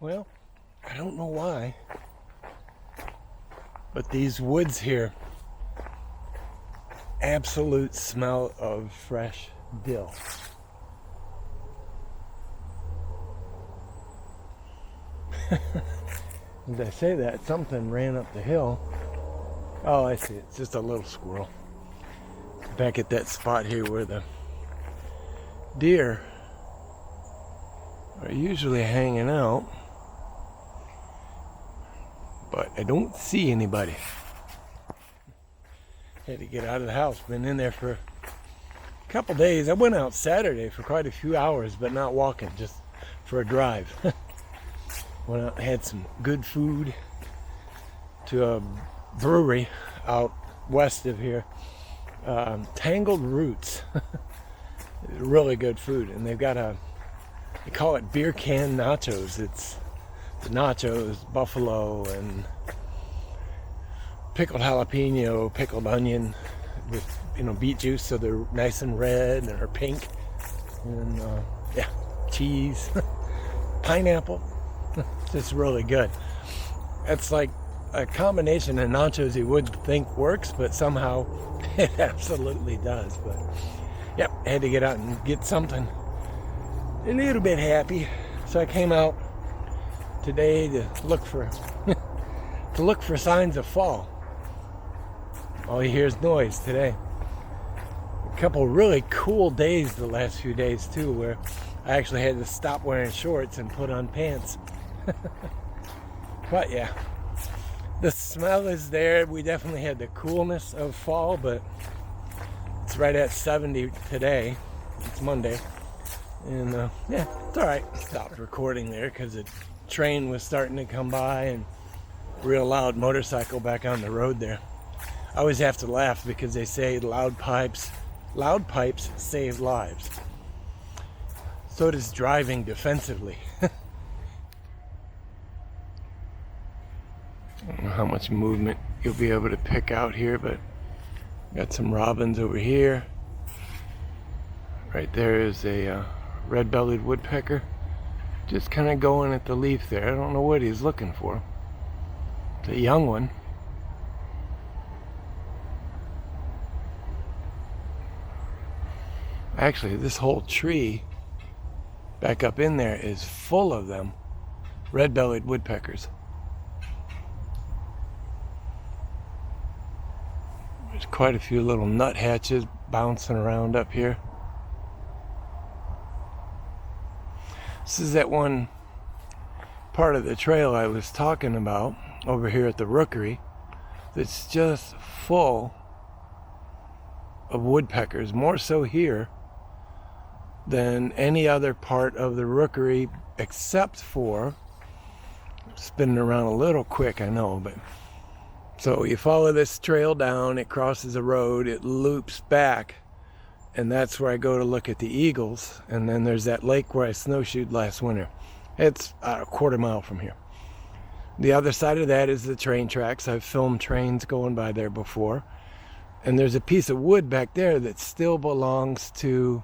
Well, I don't know why, but these woods here, absolute smell of fresh dill. As I say that, something ran up the hill. Oh, I see. It's just a little squirrel. Back at that spot here where the deer are usually hanging out. But I don't see anybody. Had to get out of the house. Been in there for a couple days. I went out Saturday for quite a few hours, but not walking, just for a drive. Went out and had some good food to a brewery out west of here. Tangled Roots. Really good food. And they've got they call it beer can nachos. It's the nachos, buffalo, and pickled jalapeno, pickled onion with, beet juice, so they're nice and red or pink. And cheese, pineapple. It's really good. It's like a combination of nachos you would think works, but somehow it absolutely does. But yep, I had to get out and get something a little bit happy. So I came out today to look for signs of fall. All you hear is noise today. A couple really cool days the last few days too, where I actually had to stop wearing shorts and put on pants. But yeah, the smell is there. We definitely had the coolness of fall, but it's right at 70 today. It's Monday. And it's all right. Stopped recording there because the train was starting to come by and real loud motorcycle back on the road there. I always have to laugh because they say loud pipes save lives. So does driving defensively. I don't know how much movement you'll be able to pick out here, but got some robins over here. Right there is a red-bellied woodpecker. Just kind of going at the leaf there. I don't know what he's looking for. It's a young one. Actually, this whole tree back up in there is full of them, red-bellied woodpeckers. There's quite a few little nuthatches bouncing around up here. This is that one part of the trail I was talking about over here at the rookery that's just full of woodpeckers, more so here than any other part of the rookery, except for, spinning around a little quick, I know, but so you follow this trail down, it crosses a road, it loops back, and that's where I go to look at the eagles. And then there's that lake where I snowshoed last winter. It's a quarter mile from here. The other side of that is the train tracks. I've filmed trains going by there before. And there's a piece of wood back there that still belongs to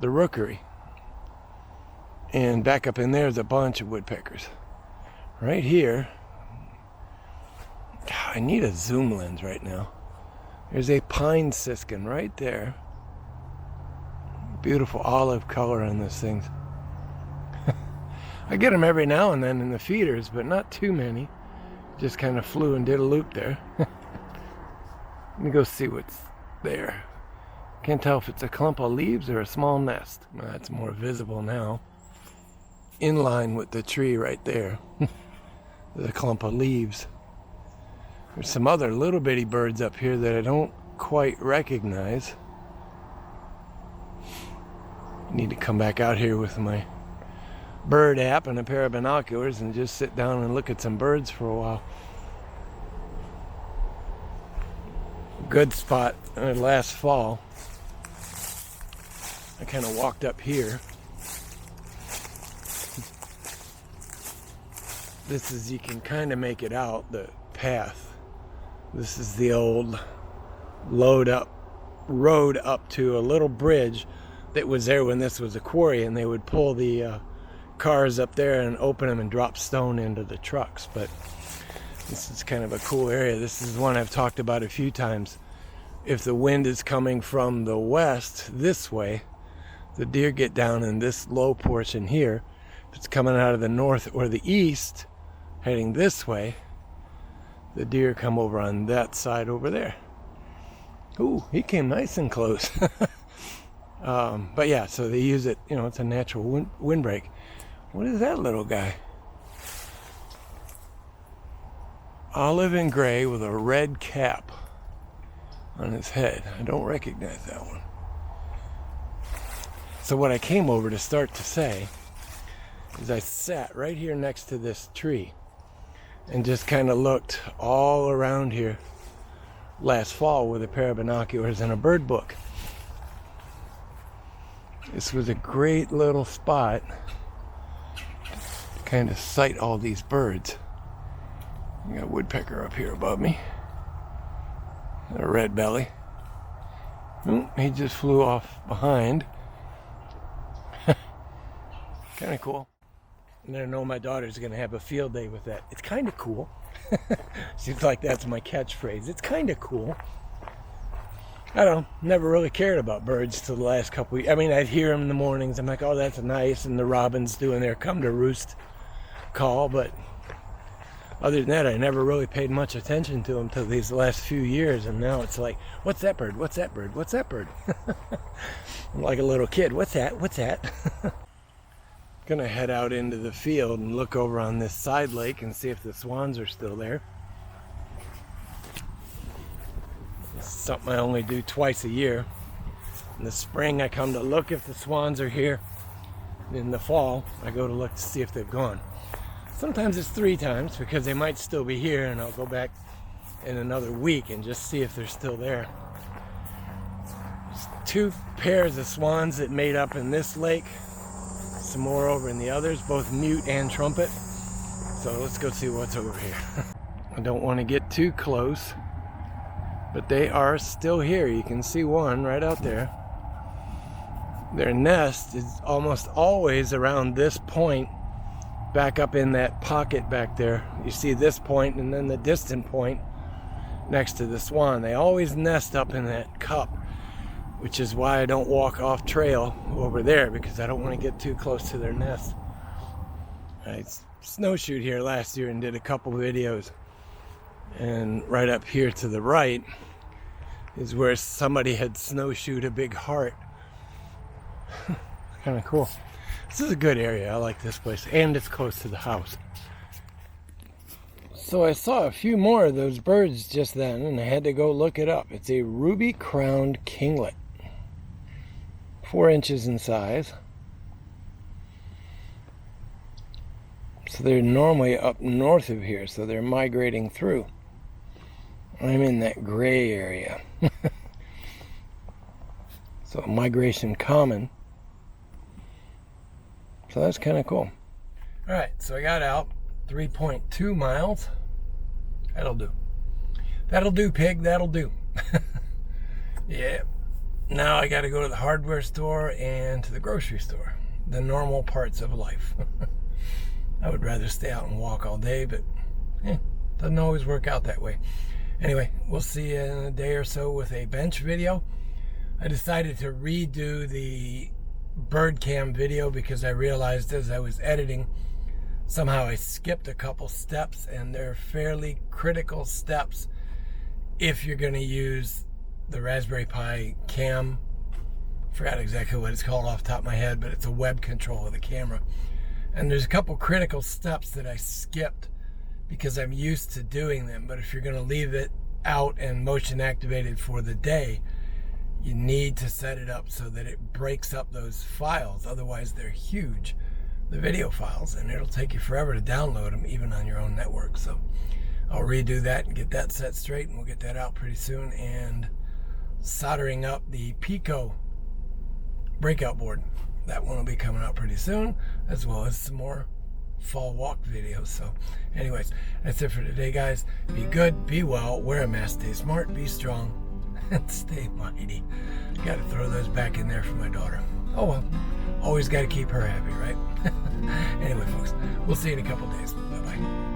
the rookery. And back up in there is a bunch of woodpeckers. Right here, I need a zoom lens right now. There's a pine siskin right there. Beautiful olive color on those things. I get them every now and then in the feeders, but not too many. Just kind of flew and did a loop there. Let me go see what's there. Can't tell if it's a clump of leaves or a small nest. That's more visible now. In line with the tree right there. There's a clump of leaves. There's some other little bitty birds up here that I don't quite recognize. I need to come back out here with my bird app and a pair of binoculars and just sit down and look at some birds for a while. Good spot last fall. I kind of walked up here. This is, you can kind of make it out, the path. This is the old road up to a little bridge that was there when this was a quarry, and they would pull the cars up there and open them and drop stone into the trucks. But this is kind of a cool area. This is one I've talked about a few times. If the wind is coming from the west this way, the deer get down in this low portion here. If it's coming out of the north or the east, heading this way, the deer come over on that side over there. Ooh, he came nice and close. But yeah, so they use it, you know, it's a natural windbreak. What is that little guy? Olive and gray with a red cap on his head. I don't recognize that one. So what I came over to start to say is I sat right here next to this tree and just kind of looked all around here last fall with a pair of binoculars and a bird book. This was a great little spot to kind of sight all these birds. I got a woodpecker up here above me. A red belly. He just flew off behind. Kind of cool. And I know my daughter's going to have a field day with that. It's kind of cool. Seems like that's my catchphrase. It's kind of cool. I don't know. Never really cared about birds till the last couple of years. I mean, I'd hear them in the mornings. I'm like, oh, that's nice. And the robins doing their come to roost call. But other than that, I never really paid much attention to them till these last few years. And now it's like, what's that bird? What's that bird? What's that bird? I'm like a little kid. What's that? What's that? Gonna head out into the field and look over on this side lake and see if the swans are still there. It's something I only do twice a year. In the spring I come to look if the swans are here. In the fall I go to look to see if they've gone. Sometimes it's 3 times because they might still be here, and I'll go back in another week and just see if they're still there. There's 2 pairs of swans that made up in this lake. Some more over in the others, both mute and trumpet. So let's go see what's over here. I don't want to get too close, but they are still here. You can see one right out there. Their nest is almost always around this point, back up in that pocket back there. You see this point and then the distant point next to the swan. They always nest up in that cup, which is why I don't walk off trail over there, because I don't want to get too close to their nest. I snowshoed here last year and did a couple videos, and right up here to the right is where somebody had snowshoed a big heart. Kind of cool. This is a good area. I like this place, and it's close to the house. So I saw a few more of those birds just then, and I had to go look it up. It's a ruby-crowned kinglet. 4 inches in size. So they're normally up north of here, so they're migrating through. I'm in that gray area. So migration common. So that's kind of cool. Alright, so I got out 3.2 miles. That'll do. That'll do, pig. That'll do. Yeah. Now I got to go to the hardware store and to the grocery store. The normal parts of life. I would rather stay out and walk all day, but doesn't always work out that way. Anyway, we'll see you in a day or so with a bench video. I decided to redo the bird cam video because I realized as I was editing, somehow I skipped a couple steps, and they're fairly critical steps if you're going to use the Raspberry Pi cam. Forgot exactly what it's called off the top of my head, but it's a web control of the camera. And there's a couple critical steps that I skipped because I'm used to doing them. But if you're going to leave it out and motion activated for the day, you need to set it up so that it breaks up those files. Otherwise, they're huge, the video files, and it'll take you forever to download them, even on your own network. So I'll redo that and get that set straight, and we'll get that out pretty soon. And soldering up the Pico breakout board. That one will be coming out pretty soon, as well as some more fall walk videos. So anyways, that's it for today, guys. Be good, be well, wear a mask, stay smart, be strong, and stay mighty. Got to throw those back in there for my daughter. Oh well, always got to keep her happy, right? Anyway, folks, we'll see you in a couple days. Bye-bye.